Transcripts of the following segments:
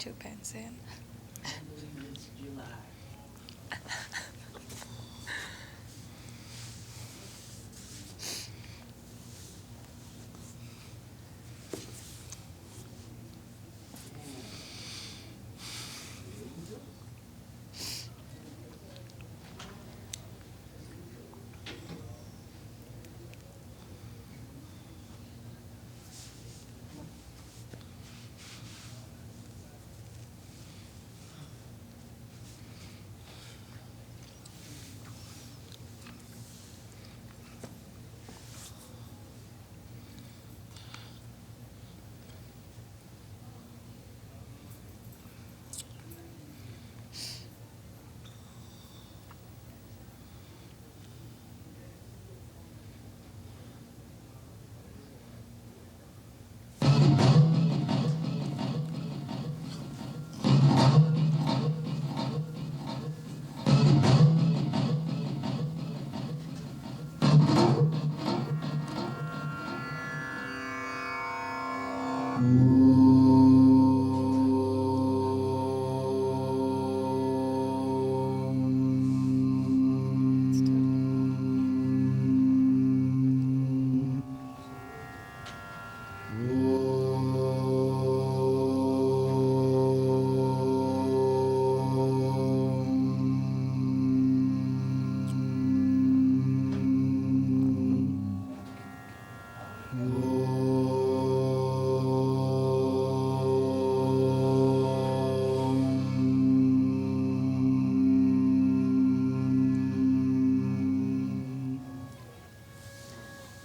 2 pence in. It's July.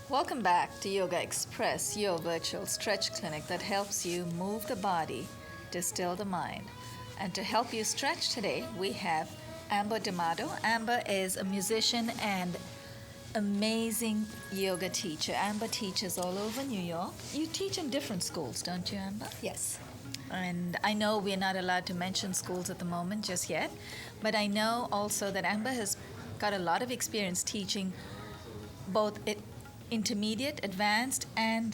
Welcome back to Yoga Express, your virtual stretch clinic that helps you move the body, distill the mind. And to help you stretch today, we have Ambyr D'Amato. Ambyr is a musician and amazing yoga teacher. Ambyr teaches all over New York. You teach in different schools, don't you, Ambyr? Yes. And I know we're not allowed to mention schools at the moment just yet, but I know also that Ambyr has got a lot of experience teaching both intermediate, advanced, and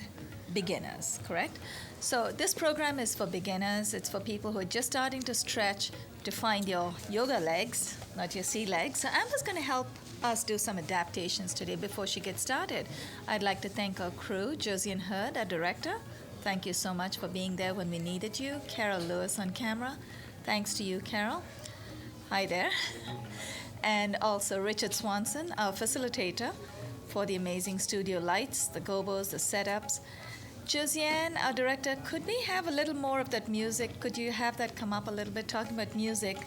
beginners, correct? So this program is for beginners. It's for people who are just starting to stretch to find your yoga legs, not your sea legs. So Ambyr's going to help us do some adaptations today before she gets started. I'd like to thank our crew, Josie and Hurd, our director. Thank you so much for being there when we needed you. Carol Lewis on camera. Thanks to you, Carol. Hi there. And also Richard Swanson, our facilitator, for the amazing studio lights, the gobos, the setups. Josiane, our director, could we have a little more of that music? Could you have that come up a little bit? Talking about music.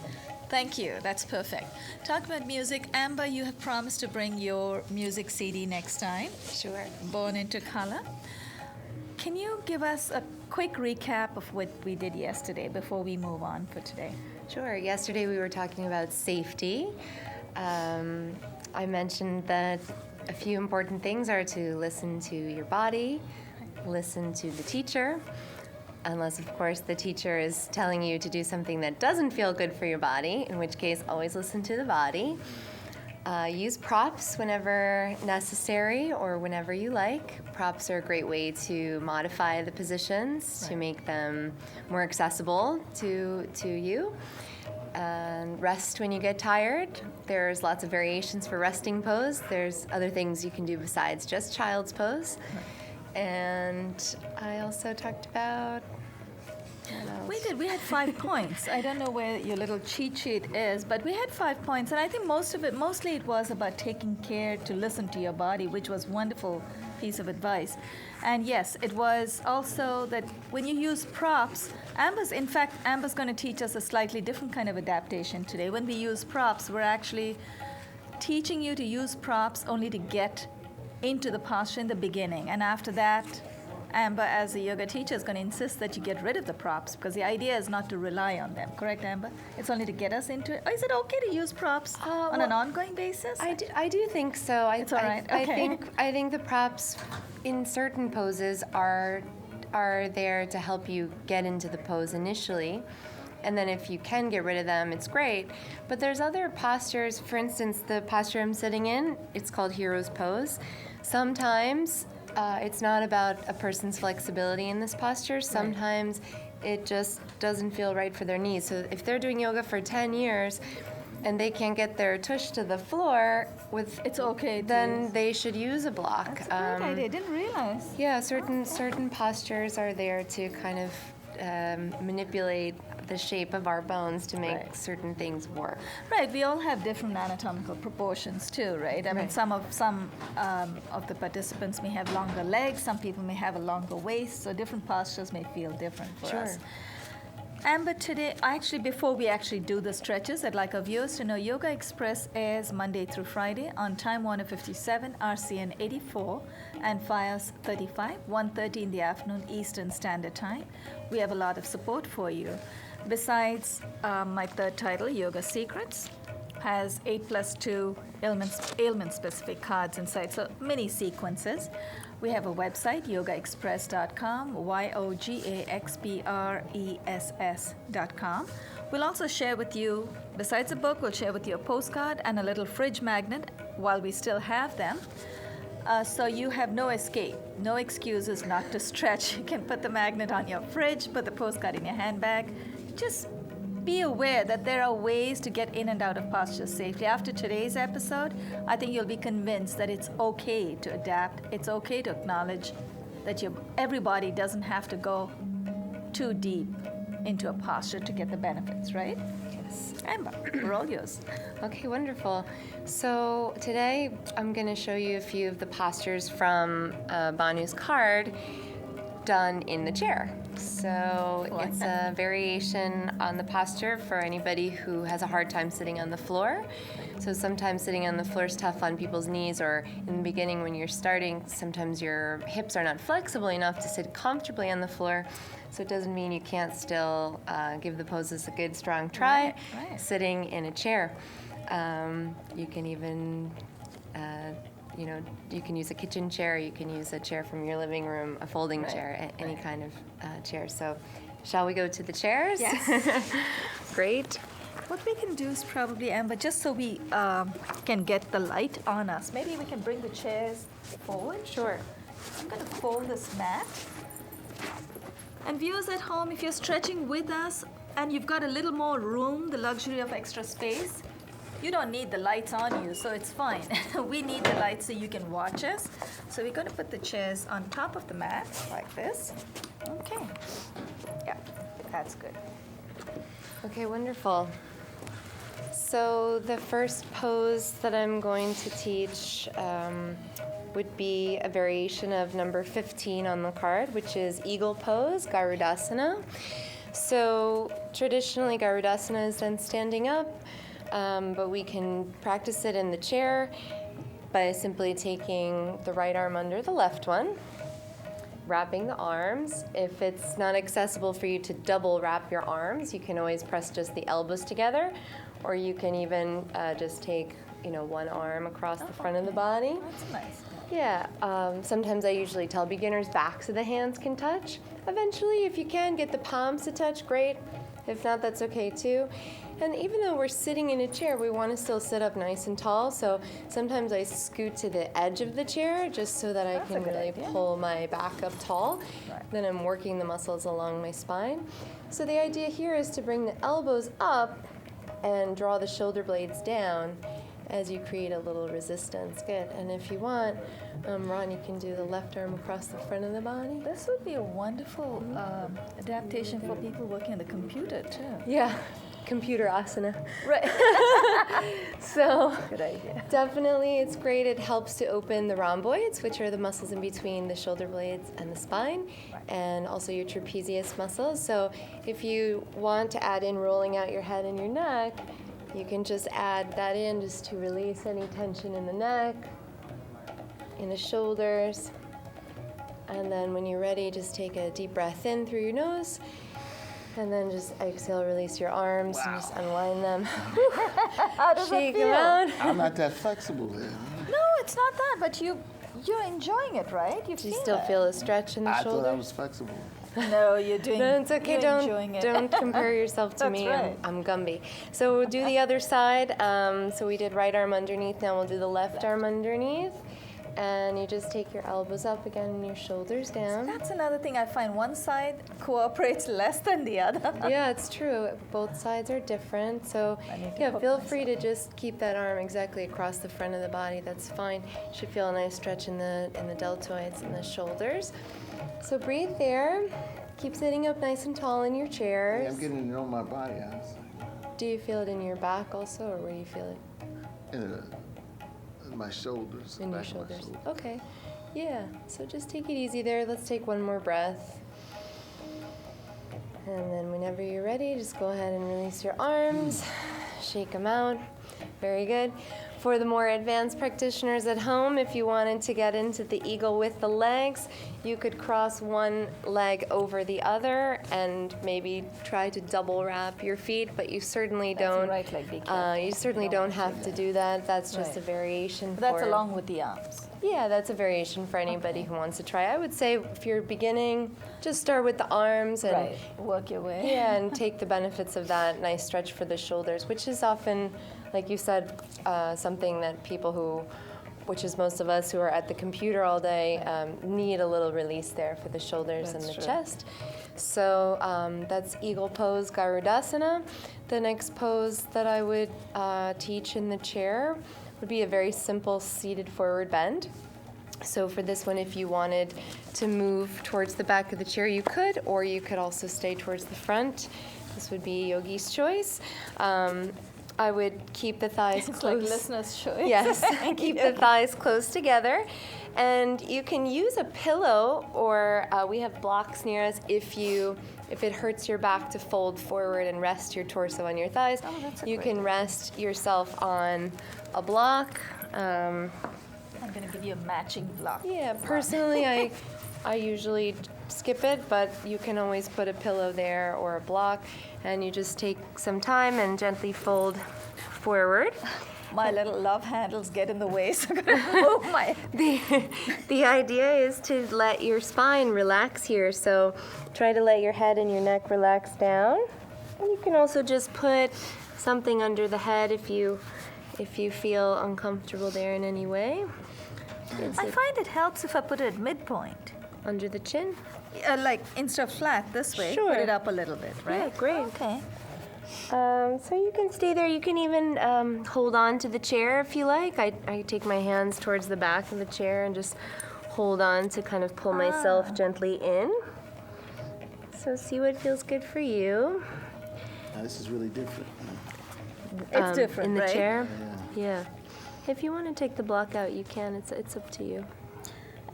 Thank you. That's perfect. Talking about music, Ambyr, you have promised to bring your music CD next time. Sure. Born into Color. Can you give us a quick recap of what we did yesterday before we move on for today? Sure. Yesterday we were talking about safety. I mentioned that a few important things are to listen to your body, listen to the teacher, unless, of course, the teacher is telling you to do something that doesn't feel good for your body, in which case, always listen to the body. Use props whenever necessary or whenever you like. Props are a great way to modify the positions, to make them more accessible to you. And rest when you get tired. There's lots of variations for resting pose. There's other things you can do besides just child's pose. And I also talked about... We did. We had 5 points. I don't know where your little cheat sheet is, but we had 5 points. And I think mostly it was about taking care to listen to your body, which was wonderful piece of advice. And yes, it was also that when you use props, Ambyr's going to teach us a slightly different kind of adaptation today. When we use props, we're actually teaching you to use props only to get into the posture in the beginning. And after that, Ambyr, as a yoga teacher, is going to insist that you get rid of the props because the idea is not to rely on them. Correct, Ambyr? It's only to get us into it. Is it okay to use props on an ongoing basis? I do think so. It's all right. Okay. I think the props in certain poses are there to help you get into the pose initially. And then if you can get rid of them, it's great. But there's other postures. For instance, the posture I'm sitting in, it's called hero's pose. Sometimes it's not about a person's flexibility in this posture. Sometimes it just doesn't feel right for their knees. So if they're doing yoga for 10 years and they can't get their tush to the floor with, It's okay to then use. they should use a block. That's a great idea. Didn't realize. Yeah, certain postures are there to kind of manipulate the shape of our bones to make Right. certain things work. Right, we all have different anatomical proportions too, right? I mean, Right. some of the participants may have longer legs, some people may have a longer waist, so different postures may feel different for Sure. us. Amber, today, actually, before we actually do the stretches, I'd like our viewers to know Yoga Express airs Monday through Friday on Time Warner 57, RCN 84, and FiOS 35, 1:30 in the afternoon Eastern Standard Time. We have a lot of support for you. Besides my third title, Yoga Secrets, has 8+2 ailment-specific cards inside, so many sequences. We have a website, yogaexpress.com, yogaxpress.com. We'll also share with you, besides a book, we'll share with you a postcard and a little fridge magnet while we still have them. So you have no escape, no excuses not to stretch. You can put the magnet on your fridge, put the postcard in your handbag. Just be aware that there are ways to get in and out of posture safely. After today's episode, I think you'll be convinced that it's okay to adapt. It's okay to acknowledge that everybody doesn't have to go too deep into a posture to get the benefits, right? Yes. Amber, we're all yours. Okay, wonderful. So today I'm going to show you a few of the postures from Banu's card done in the chair. So it's a variation on the posture for anybody who has a hard time sitting on the floor. So sometimes sitting on the floor is tough on people's knees, or in the beginning when you're starting, sometimes your hips are not flexible enough to sit comfortably on the floor. So it doesn't mean you can't still give the poses a good strong try Right. sitting in a chair. You can even you can use a kitchen chair, you can use a chair from your living room, a folding chair, any kind of chair. So shall we go to the chairs? Yes. Great. What we can do is probably, Amber, just so we can get the light on us, maybe we can bring the chairs forward. Sure. I'm going to fold this mat. And viewers at home, if you're stretching with us and you've got a little more room, the luxury of extra space, you don't need the lights on you, so it's fine. We need the lights so you can watch us. So we're going to put the chairs on top of the mat, like this. Okay. Yeah, that's good. Okay, wonderful. So the first pose that I'm going to teach would be a variation of number 15 on the card, which is Eagle Pose, Garudasana. So traditionally, Garudasana is done standing up, but we can practice it in the chair by simply taking the right arm under the left one, wrapping the arms. If it's not accessible for you to double wrap your arms, you can always press just the elbows together, or you can even just take, one arm across the front of the body. That's nice. Yeah, sometimes I usually tell beginners backs of the hands can touch. Eventually, if you can get the palms to touch, great. If not, that's okay too. And even though we're sitting in a chair, we want to still sit up nice and tall. So sometimes I scoot to the edge of the chair just so that I That's a can good really idea. pull my back up tall. Right. Then I'm working the muscles along my spine. So the idea here is to bring the elbows up and draw the shoulder blades down as you create a little resistance. Good. And if you want, Ron, you can do the left arm across the front of the body. This would be a wonderful adaptation for people working on the computer, too. Yeah, computer asana. Right. So Good idea. definitely it's great. It helps to open the rhomboids, which are the muscles in between the shoulder blades and the spine, and also your trapezius muscles. So if you want to add in rolling out your head and your neck, you can just add that in just to release any tension in the neck, in the shoulders. And then when you're ready, just take a deep breath in through your nose. And then just exhale, release your arms, and just unwind them. How does Shake it feel? them out. I'm not that flexible then. No, it's not that, but you're enjoying it, right? Do you still feel a stretch in the I shoulders? thought I was flexible. No, you're doing. No, it's okay. You're enjoying it. Don't compare yourself to That's me. right. I'm Gumby. So we'll do the other side. So we did right arm underneath. Now we'll do the left arm underneath. And you just take your elbows up again and your shoulders down. That's another thing I find. One side cooperates less than the other. Yeah, it's true. Both sides are different. So I need to yeah, hook feel myself free to just keep that arm exactly across the front of the body. That's fine. You should feel a nice stretch in the deltoids and the shoulders. So breathe there. Keep sitting up nice and tall in your Hey, chairs. I'm getting to know my body, honestly. Do you feel it in your back also, or where do you feel it? In my shoulders. In your back of my shoulders. Okay. Yeah. So just take it easy there. Let's take one more breath. And then whenever you're ready, just go ahead and release your arms. Shake them out. Very good. For the more advanced practitioners at home, if you wanted to get into the eagle with the legs, you could cross one leg over the other and maybe try to double wrap your feet, but you certainly That's don't. the right leg, be careful. You certainly don't have to do that. That's just Right. a variation. But that's for, along with the arms. Yeah, that's a variation for anybody who wants to try. I would say if you're beginning, just start with the arms and Right. Work your way. yeah, and take the benefits of that nice stretch for the shoulders, which is often, like you said, something that people who, which is most of us who are at the computer all day, need a little release there for the shoulders and That's the true. chest. So that's eagle pose, Garudasana. The next pose that I would teach in the chair would be a very simple seated forward bend. So for this one, if you wanted to move towards the back of the chair, you could, or you could also stay towards the front. This would be yogi's choice. I would keep the thighs It's close. like listener's choice. Yes, keep the thighs close together. And you can use a pillow, or we have blocks near us if it hurts your back to fold forward and rest your torso on your thighs. Oh, that's a you great can rest yourself on a block. I'm going to give you a matching block. Yeah, personally, I usually skip it, but you can always put a pillow there or a block, and you just take some time and gently fold forward. My little love handles get in the way, so I'm going to move my... The idea is to let your spine relax here, so try to let your head and your neck relax down. And you can also just put something under the head if you feel uncomfortable there in any way. I find it helps if I put it at midpoint. Under the chin. Like, instead of flat this way, Sure. put it up a little bit, right? Yeah, great. Okay. So you can stay there. You can even hold on to the chair if you like. I take my hands towards the back of the chair and just hold on to kind of pull myself gently in. So see what feels good for you. Now, this is really different. It's different, in the right? chair. Yeah. If you want to take the block out, you can. It's up to you.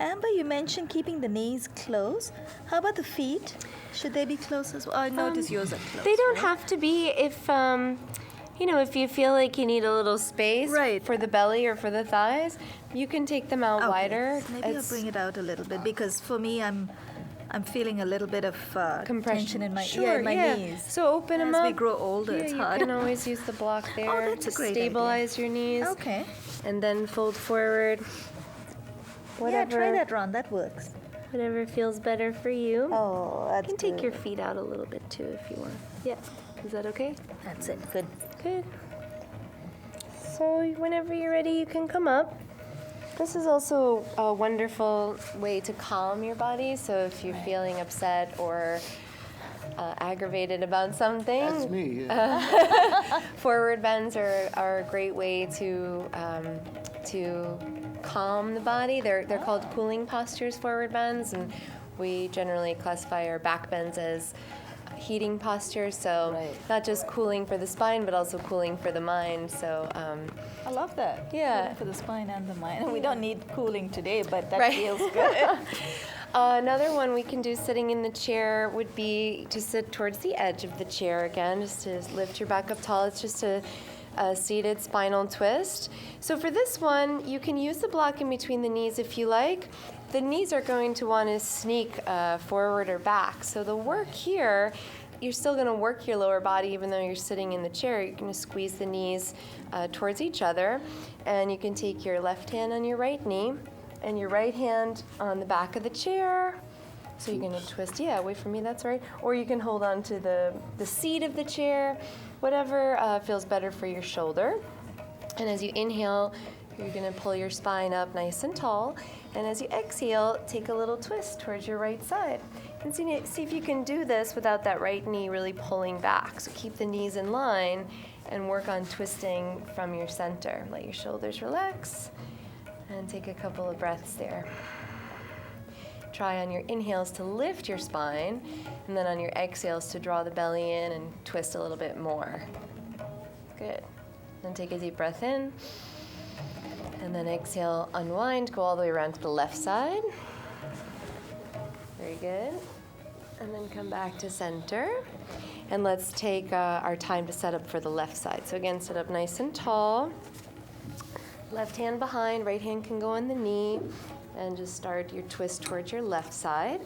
Amber, you mentioned keeping the knees close. How about the feet? Should they be close as well? I notice yours are close. They don't right? have to be if if you feel like you need a little space Right. for the belly or for the thighs, you can take them out Okay. wider. So maybe I'll bring it out a little bit because for me, I'm feeling a little bit of tension in my knees. So open them As up. we grow older, it's hard. You can always use the block there that's to a great idea. stabilize your knees. Okay. And then fold forward. Yeah, try that, Ron. That works. Whatever feels better for you. Oh, that's You can take your feet out a little bit too if you want. Yeah. Is that okay? That's it. Good. Good. So whenever you're ready, you can come up. This is also a wonderful way to calm your body. So if you're feeling upset or aggravated about something, That's me, yeah. forward bends are a great way to calm the body. They're called cooling postures, forward bends, and we generally classify our back bends as heating postures. So Right. not just cooling for the spine, but also cooling for the mind. So I love that. Yeah. Cooling for the spine and the mind. We don't need cooling today, but that Right. feels good. another one we can do sitting in the chair would be to sit towards the edge of the chair again, just to lift your back up tall. It's just a seated spinal twist. So for this one, you can use the block in between the knees if you like. The knees are going to want to sneak forward or back. So the work here, you're still going to work your lower body even though you're sitting in the chair. You're going to squeeze the knees towards each other. And you can take your left hand on your right knee and your right hand on the back of the chair. So you're going to twist, away from me, that's right. Or you can hold on to the seat of the chair, whatever feels better for your shoulder. And as you inhale, You're going to pull your spine up nice and tall. And as you exhale, take a little twist towards your right side. And see if you can do this without that right knee really pulling back. So keep the knees in line and work on twisting from your center. Let your shoulders relax and take a couple of breaths there. Try on your inhales to lift your spine, and then on your exhales to draw the belly in and twist a little bit more. Good. Then take a deep breath in, and then exhale, unwind, go all the way around to the left side. Very good. And then come back to center. And let's take our time to set up for the left side. So again, sit up nice and tall. Left hand behind, right hand can go on the knee. And just start your twist towards your left side.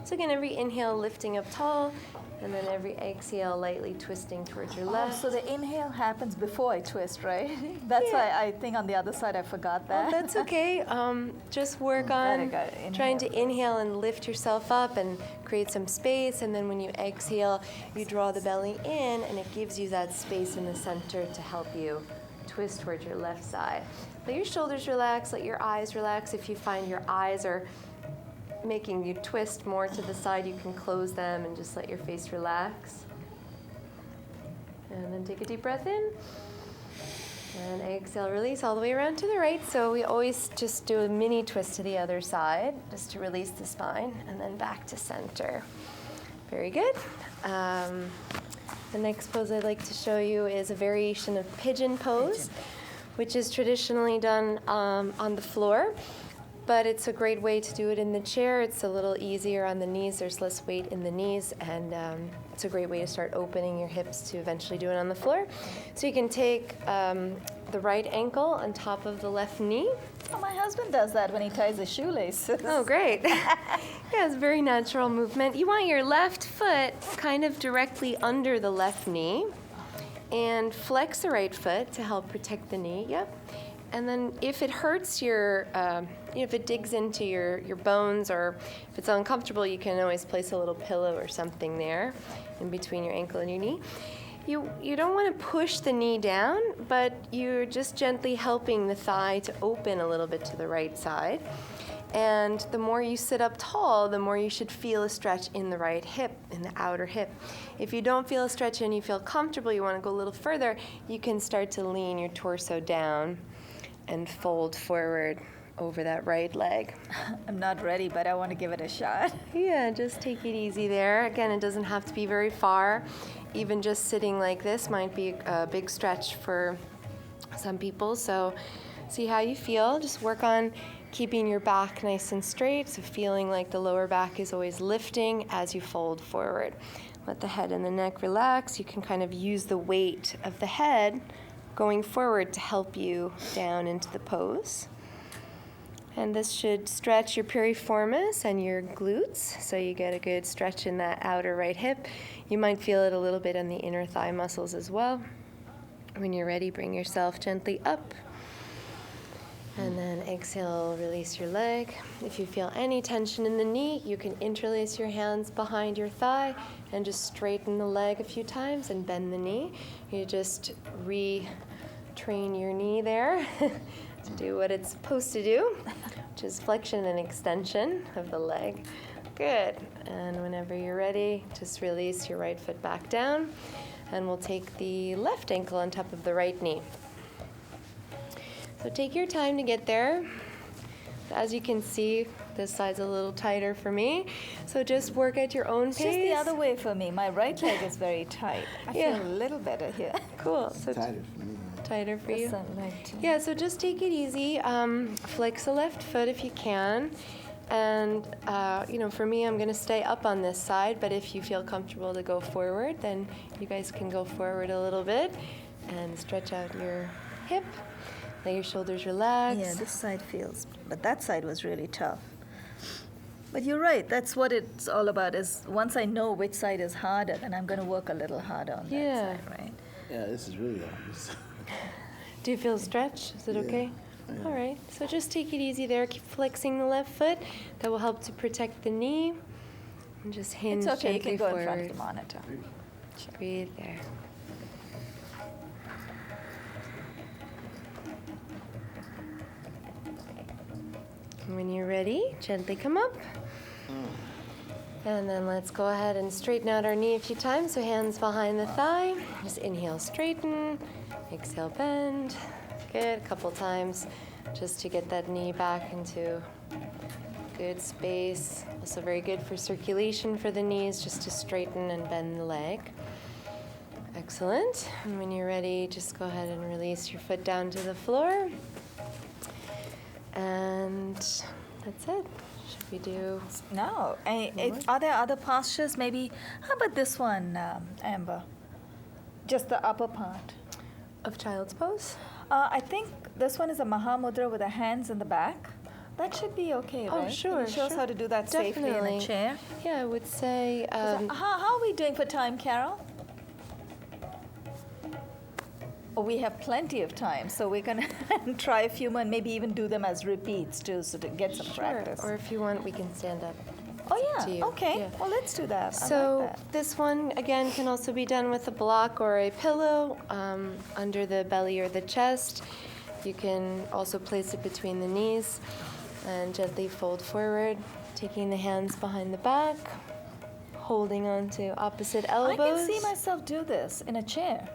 So again, every inhale lifting up tall, and then every exhale lightly twisting towards your left. So the inhale happens before I twist, right? That's why I think on the other side I forgot that. Oh, that's okay. Just work on Got it. trying to inhale and lift yourself up and create some space. And then when you exhale, you draw the belly in, and it gives you that space in the center to help you twist towards your left side. Let your shoulders relax, let your eyes relax. If you find your eyes are making you twist more to the side, you can close them and just let your face relax. And then take a deep breath in. And exhale, release all the way around to the right. So we always just do a mini twist to the other side, just to release the spine, and then back to center. Very good. The next pose I'd like to show you is a variation of pigeon pose, which is traditionally done on the floor, but it's a great way to do it in the chair. It's a little easier on the knees. There's less weight in the knees, and it's a great way to start opening your hips to eventually do it on the floor. So you can take the right ankle on top of the left knee. Oh, my husband does that when he ties his shoelaces. Oh, great. Yeah, it's a very natural movement. You want your left foot kind of directly under the left knee, and flex the right foot to help protect the knee. Yep. And then if it hurts your, if it digs into your bones, or if it's uncomfortable, you can always place a little pillow or something there in between your ankle and your knee. You don't want to push the knee down, but you're just gently helping the thigh to open a little bit to the right side. And the more you sit up tall, the more you should feel a stretch in the right hip, in the outer hip. If you don't feel a stretch and you feel comfortable, you want to go a little further, you can start to lean your torso down and fold forward over that right leg. I'm not ready, but I want to give it a shot. Yeah, just take it easy there. Again, it doesn't have to be very far. Even just sitting like this might be a big stretch for some people. So see how you feel. Just work on keeping your back nice and straight, so feeling like the lower back is always lifting as you fold forward. Let the head and the neck relax. You can kind of use the weight of the head going forward to help you down into the pose. And this should stretch your piriformis and your glutes, so you get a good stretch in that outer right hip. You might feel it a little bit on the inner thigh muscles as well. When you're ready, bring yourself gently up. And then exhale, release your leg. If you feel any tension in the knee, you can interlace your hands behind your thigh and just straighten the leg a few times and bend the knee. You just retrain your knee there to do what it's supposed to do, which is flexion and extension of the leg. Good. And whenever you're ready, just release your right foot back down, and we'll take the left ankle on top of the right knee. So take your time to get there. As you can see, this side's a little tighter for me, so just work at your own pace. It's just the other way for me. My right leg is very tight. I Yeah. feel a little better here. Cool. So Tighter for me. tighter for you. This side leg too. Yeah, so just take it easy. Flex the left foot if you can. And, for me, I'm going to stay up on this side, but if you feel comfortable to go forward, then you guys can go forward a little bit and stretch out your hip. Let your shoulders relax. Yeah, this side feels, but that side was really tough. But you're right, that's what it's all about, is once I know which side is harder, then I'm going to work a little harder on Yeah. that side, right? Yeah, this is really obvious. Do you feel stretch? Is it Yeah. okay? Yeah. All right. So just take it easy there. Keep flexing the left foot. That will help to protect the knee. And just hinge It's okay, you gently can go forward. in front of the monitor. Breathe there. When you're ready, gently come up. And then let's go ahead and straighten out our knee a few times. So hands behind the thigh. Just inhale, straighten. Exhale, bend. Good. A couple times just to get that knee back into good space. Also very good for circulation for the knees, just to straighten and bend the leg. Excellent. And when you're ready, just go ahead and release your foot down to the floor. And that's it. Should we do? No. Are there other postures? Maybe, how about this one, Amber? Just the upper part. Of child's pose? I think this one is a Mahamudra with the hands in the back. That should be okay, right? Oh, sure. Can you show us how to do that safely in Definitely. a chair? Yeah, I would say. How are we doing for time, Carol? Oh, we have plenty of time, so we're going to try a few more and maybe even do them as repeats too, so to get some practice. Or if you want, we can stand up. Oh, It's up to yeah. you. Okay. Yeah. Well, let's do that. I So like that. this one, again, can also be done with a block or a pillow under the belly or the chest. You can also place it between the knees and gently fold forward, taking the hands behind the back, holding on to opposite elbows. I can see myself do this in a chair,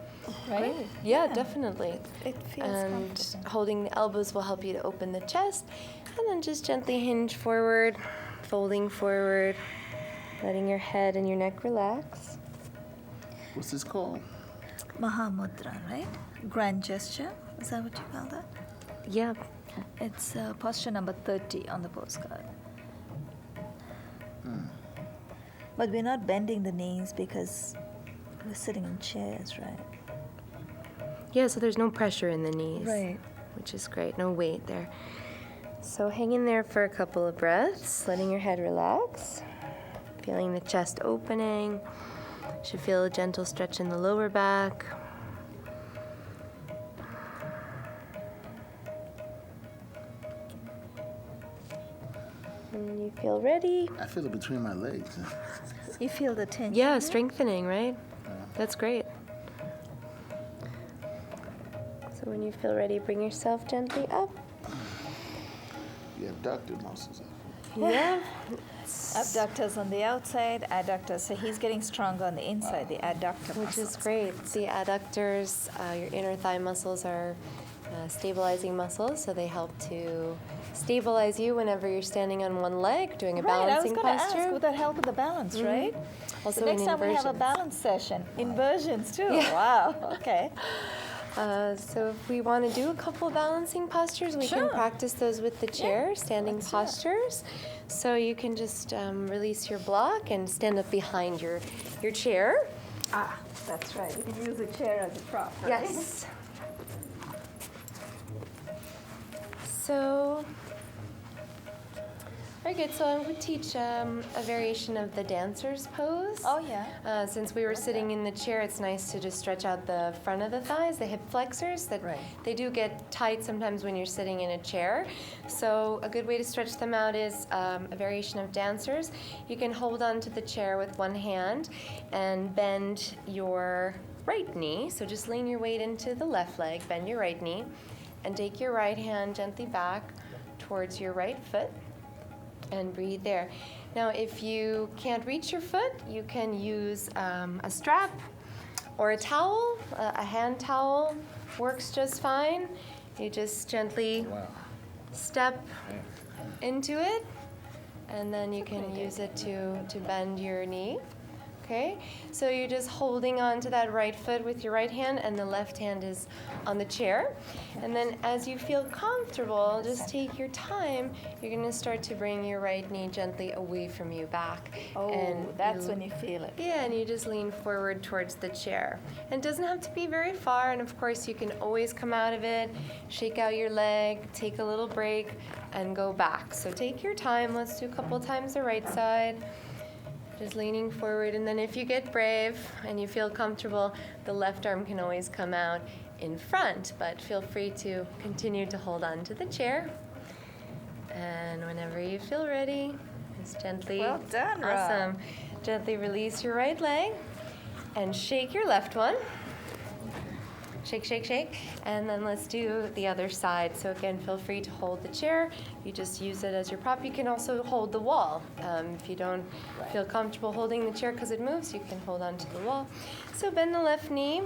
right? Great. Yeah, definitely. It feels And comfortable. holding the elbows will help you to open the chest. And then just gently hinge forward, folding forward, letting your head and your neck relax. What's this called? Mahamudra, right? Grand gesture. Is that what you call that? Yeah. It's posture number 30 on the postcard. But we're not bending the knees because we're sitting in chairs, right? Yeah, so there's no pressure in the knees. Right. Which is great. No weight there. So hang in there for a couple of breaths, letting your head relax. Feeling the chest opening. Should feel a gentle stretch in the lower back. When you feel ready. I feel it between my legs. You feel the tension? Yeah, there? strengthening, right? That's great. So when you feel ready, bring yourself gently up. You have abductor muscles. Yeah. Abductors on the outside, adductors. So he's getting stronger on the inside, the adductor Which muscles. is great. The adductors, your inner thigh muscles are stabilizing muscles, so they help to stabilize you whenever you're standing on one leg, doing a balancing Right, I was posture. going to ask, would that help with the balance, right? Also So next in time we have a inversions. balance session. Inversions too. Yeah. Wow, okay. So if we want to do a couple balancing postures, we Sure. can practice those with the chair, standing let's do it. postures. So you can just release your block and stand up behind your chair. Ah, that's right. You can use a chair as a prop, right? Yes. So, very good. So I would teach a variation of the dancer's pose. Oh, yeah. Since we were sitting in the chair, it's nice to just stretch out the front of the thighs, the hip flexors. That Right. They do get tight sometimes when you're sitting in a chair. So a good way to stretch them out is a variation of dancers. You can hold onto the chair with one hand and bend your right knee. So just lean your weight into the left leg, bend your right knee, and take your right hand gently back towards your right foot. And breathe there. Now, if you can't reach your foot, you can use a strap or a towel. A hand towel works just fine. You just gently step into it, and then you can use it to bend your knee. Okay, so you're just holding on to that right foot with your right hand, and the left hand is on the chair. And then as you feel comfortable, just take your time. You're going to start to bring your right knee gently away from you back. Oh, and that's when you feel it. Yeah, and you just lean forward towards the chair. And it doesn't have to be very far, and of course you can always come out of it, shake out your leg, take a little break, and go back. So take your time. Let's do a couple times the right side. Just leaning forward, and then if you get brave and you feel comfortable, the left arm can always come out in front, but feel free to continue to hold on to the chair. And whenever you feel ready, just gently, Well done, Rob. awesome, gently release your right leg and shake your left one. Shake, shake, shake. And then let's do the other side. So again, feel free to hold the chair. You just use it as your prop. You can also hold the wall. If you don't feel comfortable holding the chair because it moves, you can hold on to the wall. So bend the left knee.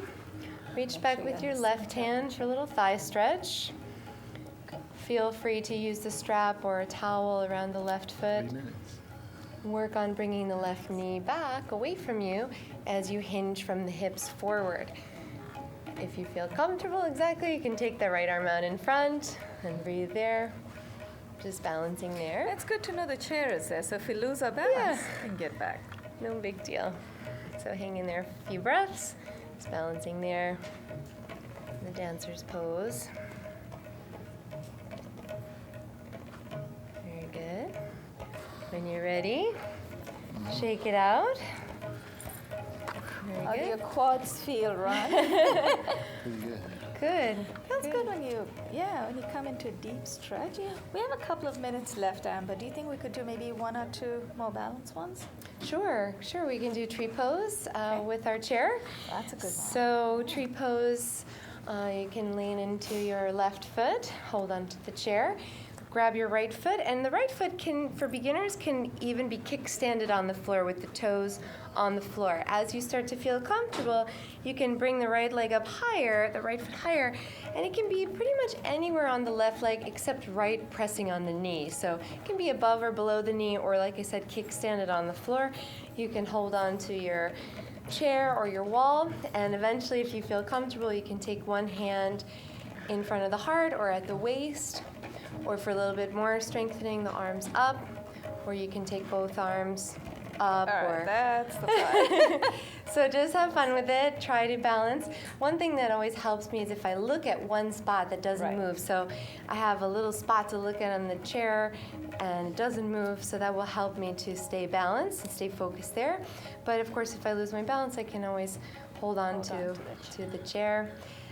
Reach back with your left hand for a little thigh stretch. Feel free to use the strap or a towel around the left foot. 3 minutes. Work on bringing the left knee back away from you as you hinge from the hips forward. If you feel comfortable, exactly, you can take the right arm out in front and breathe there. Just balancing there. It's good to know the chair is there, so if we lose our balance, we can get back. No big deal. So hang in there a few breaths. Just balancing there. The dancer's pose. Very good. When you're ready, shake it out. How do Very your good. quads feel, Ron? Pretty good. Good. Feels good when you come into a deep stretch. Yeah. We have a couple of minutes left, Amber. Do you think we could do maybe 1 or 2 more balance ones? Sure. We can do tree pose with our chair. That's a good one. So tree pose, you can lean into your left foot, hold onto the chair, grab your right foot, and the right foot can, for beginners, can even be kickstanded on the floor with the toes on the floor. As you start to feel comfortable, you can bring the right leg up higher, the right foot higher, and it can be pretty much anywhere on the left leg except right pressing on the knee. So it can be above or below the knee, or like I said, kickstanded on the floor. You can hold on to your chair or your wall, and eventually, if you feel comfortable, you can take one hand in front of the heart or at the waist, or for a little bit more strengthening, the arms up, or you can take both arms up. All right, or that's the part. So just have fun with it. Try to balance. One thing that always helps me is if I look at one spot that doesn't Right. move. So I have a little spot to look at on the chair and it doesn't move, so that will help me to stay balanced and stay focused there. But of course, if I lose my balance, I can always hold on to the chair.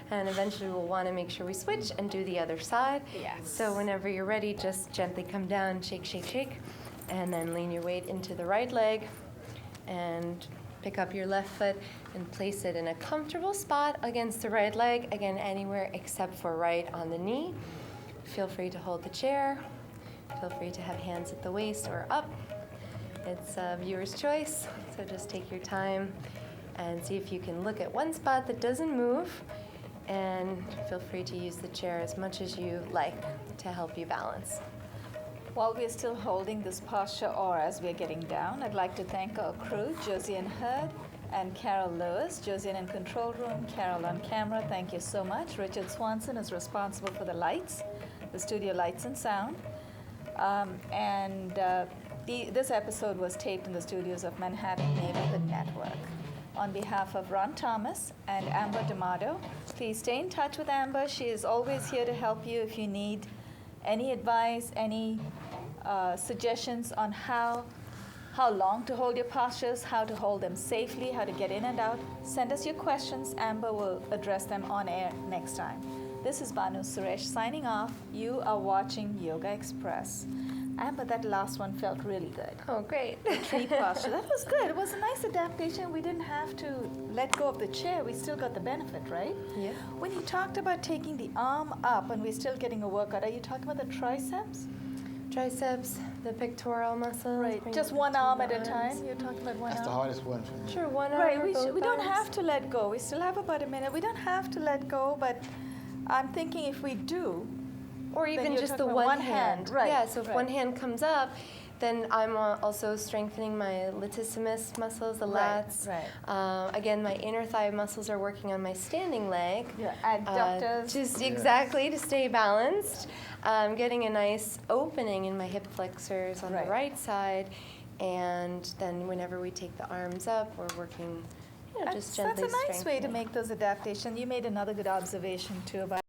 And eventually we'll want to make sure we switch and do the other side. Yes. So whenever you're ready, just gently come down, shake, shake, shake, and then lean your weight into the right leg and pick up your left foot and place it in a comfortable spot against the right leg. Again, anywhere except for right on the knee. Feel free to hold the chair. Feel free to have hands at the waist or up. It's a viewer's choice, so just take your time and see if you can look at one spot that doesn't move, and feel free to use the chair as much as you like to help you balance. While we're still holding this posture or as we're getting down, I'd like to thank our crew, Josiane Hurd and Carol Lewis. Josiane in control room, Carol on camera, thank you so much. Richard Swanson is responsible for the lights, the studio lights and sound. This episode was taped in the studios of Manhattan Neighborhood Network. On behalf of Ron Thomas and Amber D'Amato, please stay in touch with Amber. She is always here to help you if you need any advice, any suggestions on how long to hold your postures, how to hold them safely, how to get in and out. Send us your questions. Amber will address them on air next time. This is Banu Suresh signing off. You are watching Yoga Express. Amber, that last one felt really good. Oh, great. Tree posture. That was good. It was a nice adaptation. We didn't have to let go of the chair. We still got the benefit, right? Yeah. When you talked about taking the arm up and we're still getting a workout, are you talking about the triceps? Triceps, the pectoral muscles. Right. bring Just it one between arm the at a arms. time? You're talking about one That's the arm? hardest one for me. Sure, one arm Right. or We both don't arms. have to let go. We still have about a minute. We don't have to let go, but I'm thinking if we do, Or even you're just the talking about one one hand. hand, right, Yeah, so if right. one hand comes up, then I'm also strengthening my latissimus muscles, the Right, lats. right. Again, my inner thigh muscles are working on my standing leg. your adductors. Just exactly to stay balanced. Getting a nice opening in my hip flexors on Right. the right side. And then whenever we take the arms up, we're working, just That's gently a nice way to strengthening. make those adaptations. You made another good observation too about